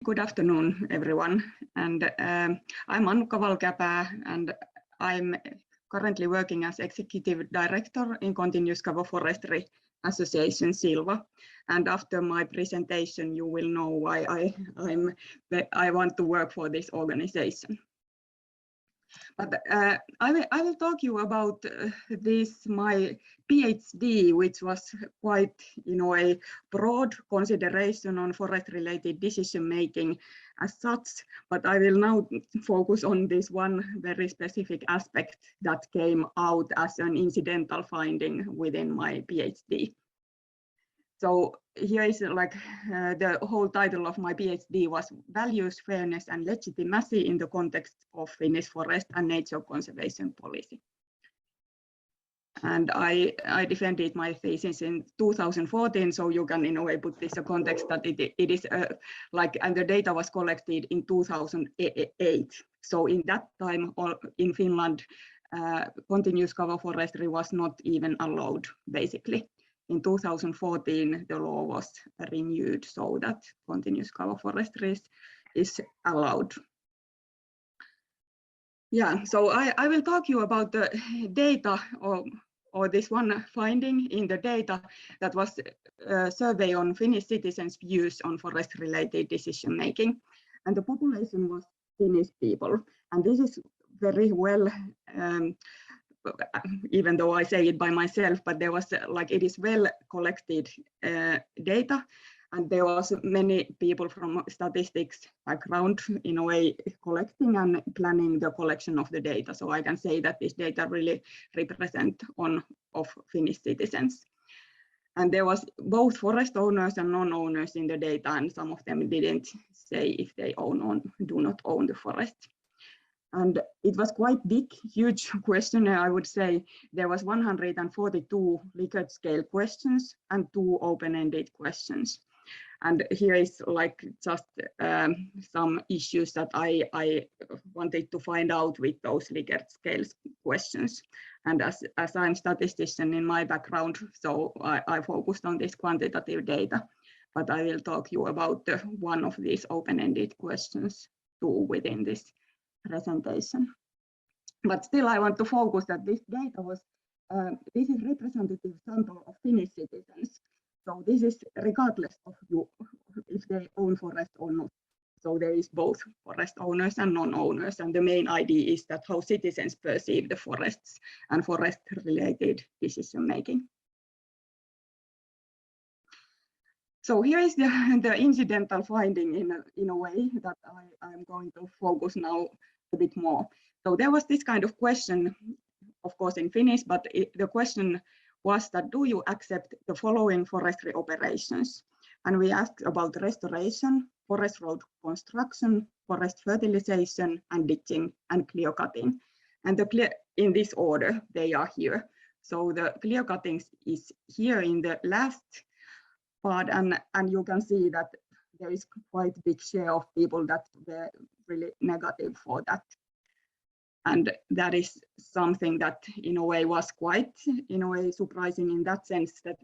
Good afternoon, everyone. And I'm Annukka Valkeapää, and I'm currently working as Executive Director in Continuous Cover Forestry Association, Silva. And after my presentation, you will know why I want to work for this organization. But I will talk you about my PhD, which was quite, a broad consideration on forest-related decision-making as such. But I will now focus on this one very specific aspect that came out as an incidental finding within my PhD. So here is the whole title of my PhD was Values, Fairness and Legitimacy in the Context of Finnish Forest and Nature Conservation Policy. And I defended my thesis in 2014, so you can in a way put this in context that it is and the data was collected in 2008. So in that time in Finland, continuous cover forestry was not even allowed, basically. In 2014, the law was renewed so that continuous cover forestry is allowed. Yeah, so I will talk you about the data or this one finding in the data that was a survey on Finnish citizens' views on forest-related decision-making. And the population was Finnish people. And this is very well even though I say it by myself, but there was it is well collected data, and there was many people from statistics background in a way collecting and planning the collection of the data. So I can say that this data really represent of Finnish citizens. And there was both forest owners and non-owners in the data, and some of them didn't say if they own or do not own the forest. And it was quite big, huge questionnaire, I would say. There was 142 Likert scale questions and 2 open-ended questions. And here is just some issues that I wanted to find out with those Likert scale questions. And as I'm a statistician in my background, so I focused on this quantitative data, but I will talk you about one of these open-ended questions too within this presentation. But still I want to focus that this data was, this is representative sample of Finnish citizens. So this is regardless of if they own forest or not. So there is both forest owners and non-owners, and the main idea is that how citizens perceive the forests and forest-related decision-making. So here is the incidental finding in a way that I'm going to focus now a bit more. So there was this kind of question, of course in Finnish, but the question was that, do you accept the following forestry operations? And we asked about restoration, forest road construction, forest fertilization, and ditching and clear cutting. And in this order, they are here. So the clear cuttings is here in the last part, and you can see that there is quite a big share of people that were really negative for that. And that is something that in a way was quite surprising in that sense that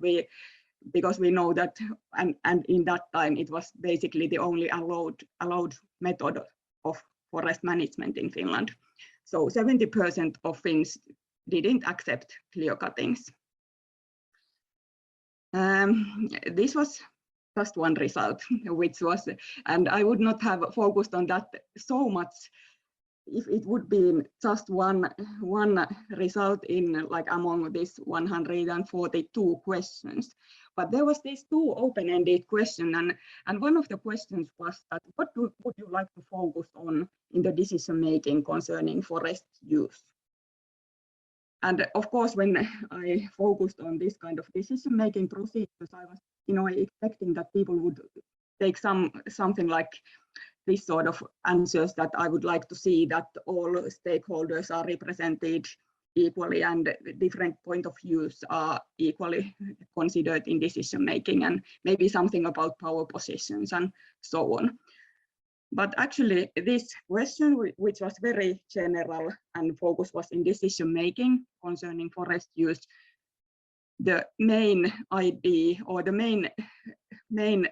because we know that and in that time it was basically the only allowed method of forest management in Finland. So 70% of Finns didn't accept clear cuttings. This was just one result, which was, and I would not have focused on that so much if it would be just one result in among these 142 questions. But there was these 2 open-ended questions, and one of the questions was that what would you like to focus on in the decision-making concerning forest use? And of course, when I focused on this kind of decision-making procedures, I was expecting that people would take something like this sort of answers, that I would like to see that all stakeholders are represented equally and different point of views are equally considered in decision-making, and maybe something about power positions and so on. But actually this question, which was very general and focus was in decision-making concerning forest use, the main idea or the main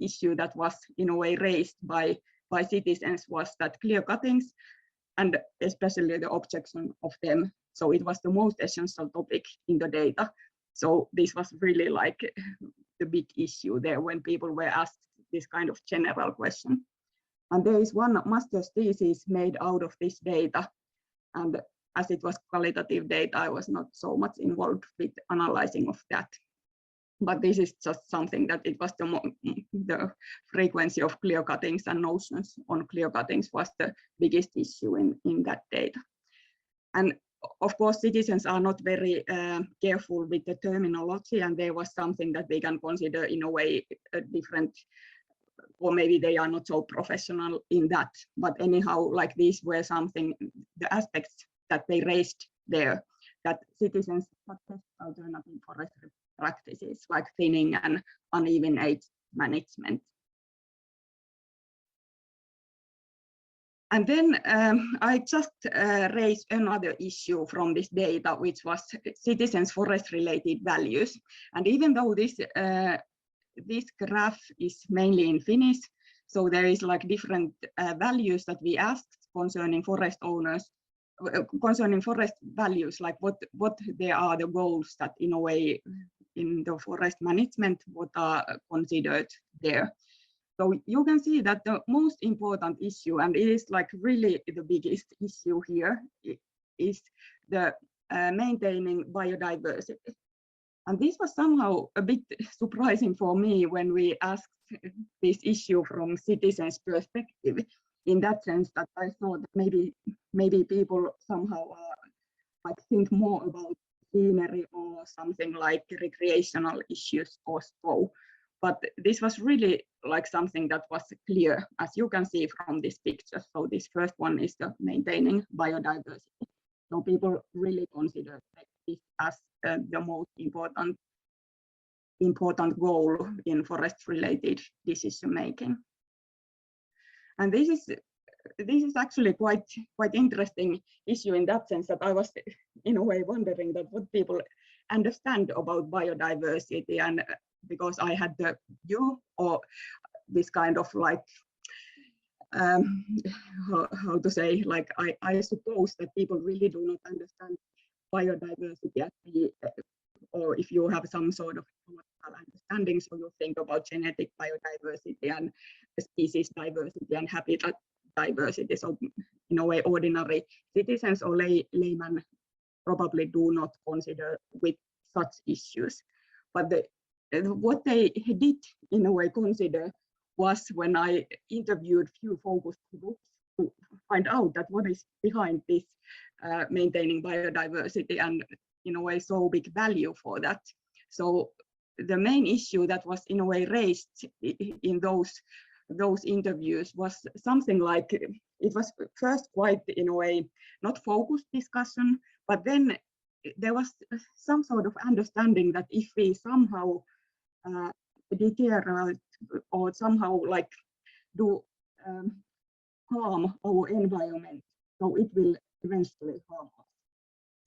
issue that was in a way raised by citizens was that clear cuttings, and especially the objection of them. So it was the most essential topic in the data. So this was really like the big issue there when people were asked this kind of general question. And there is one master's thesis made out of this data. And as it was qualitative data, I was not so much involved with analyzing of that. But this is just something that it was the frequency of clear cuttings and notions on clear cuttings was the biggest issue in that data. And of course, citizens are not very careful with the terminology, and there was something that we can consider in a way different, or maybe they are not so professional in that. But anyhow, like these were something, the aspects that they raised there, that citizens suggest alternative forestry practices like thinning and uneven age management. And then I just raised another issue from this data, which was citizens' forest-related values. And even though this graph is mainly in Finnish, so there is like different values that we asked concerning forest owners, concerning forest values, like what there are the goals that in a way in the forest management, what are considered there. So you can see that the most important issue, and it is like really the biggest issue here, is the maintaining biodiversity. And this was somehow a bit surprising for me when we asked this issue from citizens' perspective, in that sense that I thought that maybe people somehow like think more about scenery or something like recreational issues or so. But this was really like something that was clear, as you can see from this picture. So this first one is the maintaining biodiversity. So people really consider this as the most important goal in forest-related decision making. And this is actually quite interesting issue in that sense that I was in a way wondering that what people understand about biodiversity, and because I had the view or this kind of like how to say, like I suppose that people really do not understand biodiversity as or if you have some sort of understanding, so you think about genetic biodiversity and species diversity and habitat diversity. So in a way, ordinary citizens or laymen probably do not consider with such issues. But what they did in a way consider was when I interviewed few focus groups to find out that what is behind this maintaining biodiversity and in a way so big value for that. So the main issue that was in a way raised in those interviews was something like, it was first quite in a way not focused discussion, but then there was some sort of understanding that if we somehow deteriorate or somehow like do harm our environment, so it will eventually harm us.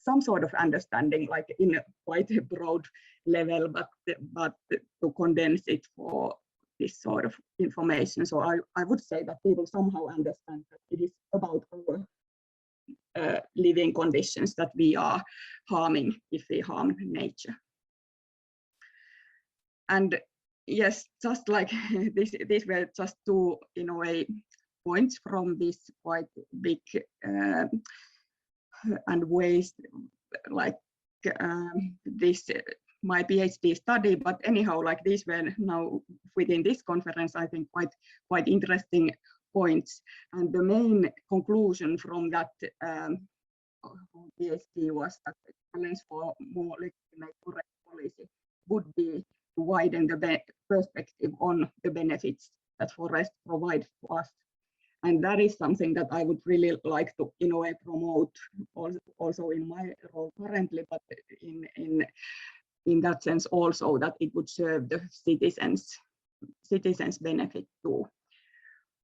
Some sort of understanding, like in a quite a broad level, but to condense it for this sort of information. So I would say that people somehow understand that it is about our living conditions that we are harming if we harm nature. And yes, just like these were just two, in a way, points from this quite big and ways like this my PhD study, but anyhow, like these were now within this conference, I think quite interesting points. And the main conclusion from that PhD was that the challenge for more legitimate forest policy would be to widen the perspective on the benefits that forests provide to us. And that is something that I would really like to, in a way, promote also in my role currently, but in that sense also that it would serve the citizens' benefit too.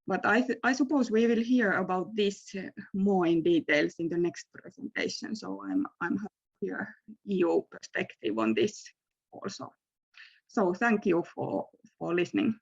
But I suppose we will hear about this more in details in the next presentation. So I'm happy to hear EU perspective on this also. So thank you for listening.